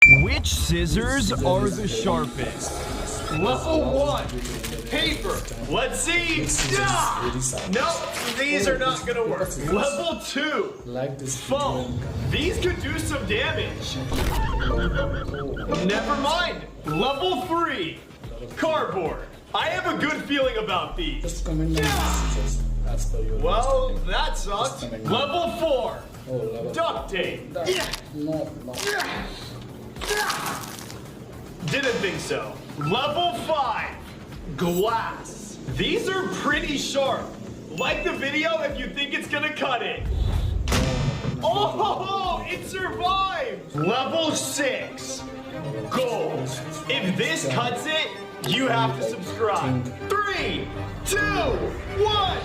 Which scissors are the sharpest? Level 1, paper. Let's see. Nope, these are not gonna work. Level 2, foam. These could do some damage. Never mind. Level 3, cardboard. I have a good feeling about these. Well, that sucked. Level 4, duct tape. Didn't think so. Level 5, glass. These are pretty sharp. Like the video if you think it's gonna cut it. Oh, it survived. Level 6, gold. If this cuts it, you have to subscribe. 3, 2, 1.